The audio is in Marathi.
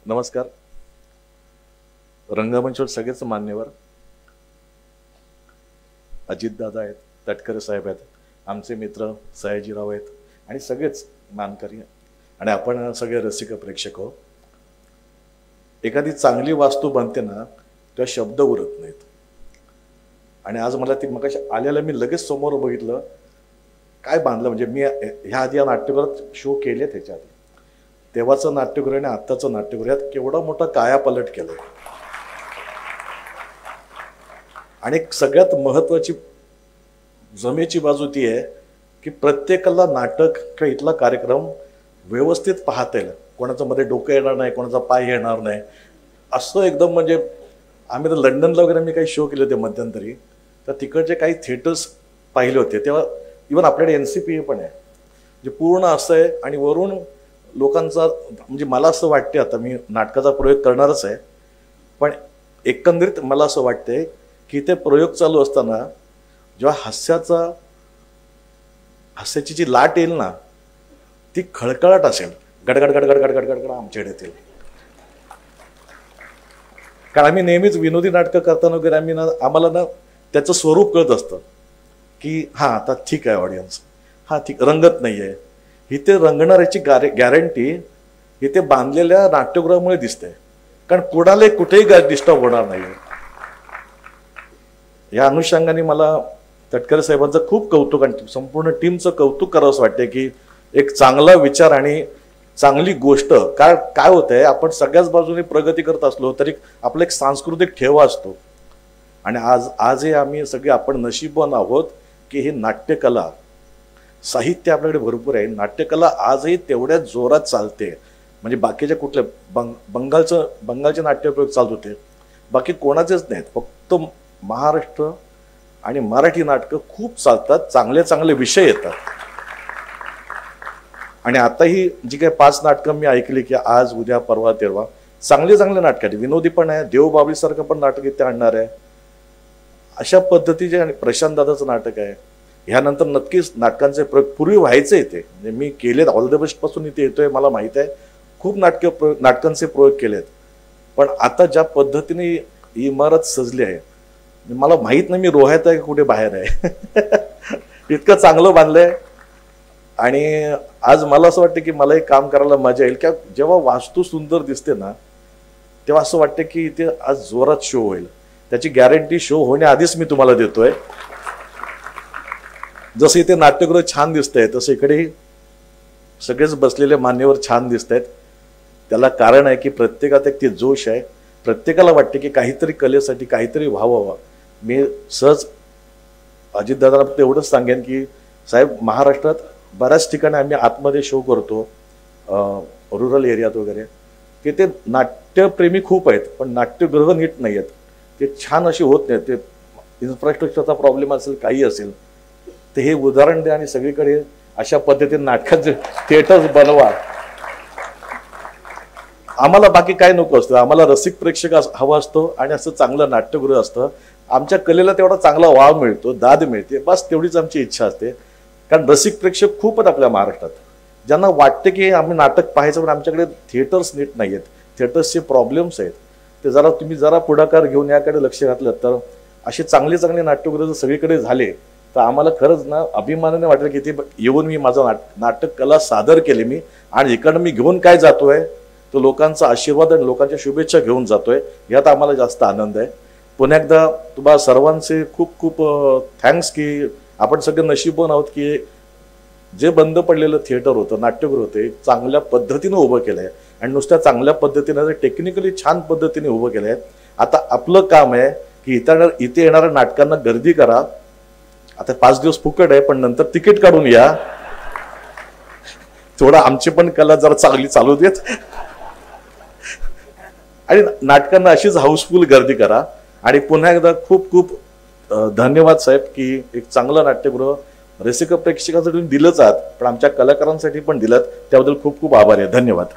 नमस्कार. रंगमंचवर सगळेच मान्यवर, अजितदादा आहेत, तटकरे साहेब आहेत, आमचे मित्र सयाजीराव आहेत आणि सगळेच मानकरी आणि आपण सगळे रसिक प्रेक्षक हो. एखादी चांगली वास्तू बनते ना तेव्हा शब्द उरत नाहीत. आणि आज मला ती मगाशी आल्याला मी लगेच समोर बघितलं काय बांधलं. म्हणजे मी ह्या आधी या नाट्यगृहात शो केले, त्याच्या आधी तेव्हाचं नाट्यगृह आणि आत्ताचं नाट्यगृह यात केवढा मोठा कायापालट केलाय. आणि सगळ्यात महत्वाची जमेची बाजू ती आहे की प्रत्येकाला नाटक किंवा इथला कार्यक्रम व्यवस्थित पाहता येईल. कोणाचं मध्ये डोकं येणार नाही, कोणाचा पाय येणार नाही असं एकदम. म्हणजे आम्ही तर लंडनला वगैरे मी काही शो केले होते मध्यंतरी, तर तिकडचे काही थिएटर्स पाहिले होते तेव्हा इव्हन आपल्याकडे NCPA पण आहे, म्हणजे पूर्ण असं आहे. आणि वरून लोकांचा म्हणजे मला असं वाटते, आता मी नाटकाचा प्रयोग करणारच आहे, पण एकंदरीत मला असं वाटते की ते प्रयोग चालू असताना जेव्हा हास्याची जी लाट येईल ना ती खळखळाट असेल, गडगड गडगड गडगड गडगड आमच्याकडे येतील. कारण आम्ही नेहमीच विनोदी नाटकं करताना वगैरे आम्हाला ना त्याचं स्वरूप कळत असतं की हां आता ठीक आहे ऑडियन्स, हां ठीक रंगत नाही आहे. इथे रंगणाऱ्याची गॅरंटी इथे बांधलेल्या नाट्यगृहामुळे दिसते, कारण कुणाला कुठेही डिस्टर्ब होणार नाही. या अनुषंगाने मला तटकरे साहेबांचं खूप कौतुक आणि संपूर्ण टीमचं कौतुक करावंसं वाटते की एक चांगला विचार आणि चांगली गोष्ट. काय होतंय, आपण सगळ्याच बाजूने प्रगती करत असलो तरी आपला एक सांस्कृतिक ठेवा असतो. आणि आजही आम्ही सगळे आपण नशीबवान आहोत की ही नाट्यकला साहित्य आपल्याकडे भरपूर आहे. नाट्यकला आजही तेवढ्याच जोरात चालते. म्हणजे बाकीच्या कुठल्या बंगालचे नाट्यप्रयोग चालत होते, बाकी कोणाचेच नाहीत. फक्त महाराष्ट्र आणि मराठी नाटकं खूप चालतात, चांगले चांगले विषय येतात. आणि आता ही जी काही 5 नाटकं मी ऐकली की आज उद्या परवा तेरवा चांगले चांगले नाटक आहेत, विनोदी पण आहे, देवबाबळीसारखं पण नाटक इथे आणणार आहे. अशा पद्धतीचे आणि प्रशांत दादाचं नाटक आहे. ह्यानंतर नक्कीच नाटकांचे प्रयोग पूर्वी व्हायचे इथे, म्हणजे मी केलेत, ऑल द बेस्ट पासून इथे येतोय, मला माहित आहे खूप नाटकांचे प्रयोग केलेत. पण आता ज्या पद्धतीने इमारत सजली आहे मला माहित नाही मी रोह्यात आहे कुठे बाहेर आहे. इतकं चांगलं बांधलंय. आणि आज मला असं वाटतं की मला एक काम करायला मजा येईल की जेव्हा वास्तू सुंदर दिसते ना तेव्हा असं वाटतं की इथे आज जोरात शो होईल. त्याची गॅरंटी शो होण्याआधीच मी तुम्हाला देतोय. जसं इथे नाट्यगृह छान दिसतंय तसं इकडे सगळेच बसलेले मान्यवर छान दिसत आहेत. त्याला कारण आहे की प्रत्येकात एक ते जोश आहे. प्रत्येकाला वाटते की काहीतरी कलेसाठी काहीतरी व्हावं. मी सहज अजितदादाला फक्त एवढंच सांगेन की साहेब, महाराष्ट्रात बऱ्याच ठिकाणी आम्ही आतमध्ये शो करतो, रुरल एरियात वगैरे, की ते नाट्यप्रेमी खूप आहेत पण नाट्यगृह नीट नाही आहेत, ते छान अशी होत नाहीत. ते इन्फ्रास्ट्रक्चरचा प्रॉब्लेम असेल, काही असेल, तर हे उदाहरण द्या आणि सगळीकडे अशा पद्धतीने नाटकाचे थिएटर्स बनवा. आम्हाला बाकी काय नको असतं, आम्हाला रसिक प्रेक्षक हवा असतो आणि असं चांगलं नाट्यगृह असतं. आमच्या कलेला तेवढा चांगला वाव मिळतो, दाद मिळते, बस तेवढीच आमची इच्छा असते. कारण रसिक प्रेक्षक खूप आहेत आपल्या महाराष्ट्रात, ज्यांना वाटते की आम्ही नाटक पाहायचं पण आमच्याकडे थिएटर्स नीट नाही आहेत, थिएटर्सचे प्रॉब्लेम्स आहेत. ते तुम्ही जरा पुढाकार घेऊन याकडे लक्ष घातलं तर असे चांगले चांगले नाट्यगृह जर सगळीकडे झाले तर आम्हाला खरंच ना अभिमानाने वाटेल की ते येऊन मी माझं नाटक कला सादर केली मी, आणि इकडनं मी घेऊन काय जातोय तो लोकांचा आशीर्वाद आणि लोकांच्या शुभेच्छा घेऊन जातोय. यात आम्हाला जास्त आनंद आहे. पुन्हा एकदा तुम्हाला सर्वांचे खूप खूप थँक्स की आपण सगळे नशीबवान आहोत की जे बंद पडलेलं थिएटर होतं, नाट्यगृह होते, चांगल्या पद्धतीने उभं केलं आहे. आणि नुसत्या चांगल्या पद्धतीने टेक्निकली छान पद्धतीने उभं केलं आहे. आता आपलं काम आहे की इथे येणाऱ्या नाटकांना गर्दी करा. आता 5 दिवस फुकट आहे, पण नंतर तिकीट काढून या. थोडा आमची पण कला जरा चांगली चालू देत आणि नाटकांना अशीच हाऊसफुल गर्दी करा. आणि पुन्हा एकदा खूप खूप धन्यवाद साहेब की एक चांगलं नाट्यगृह रसिक प्रेक्षकांसाठी दिलंच आहात, पण आमच्या कलाकारांसाठी पण दिलं. त्याबद्दल खूप खूप आभार आहे. धन्यवाद.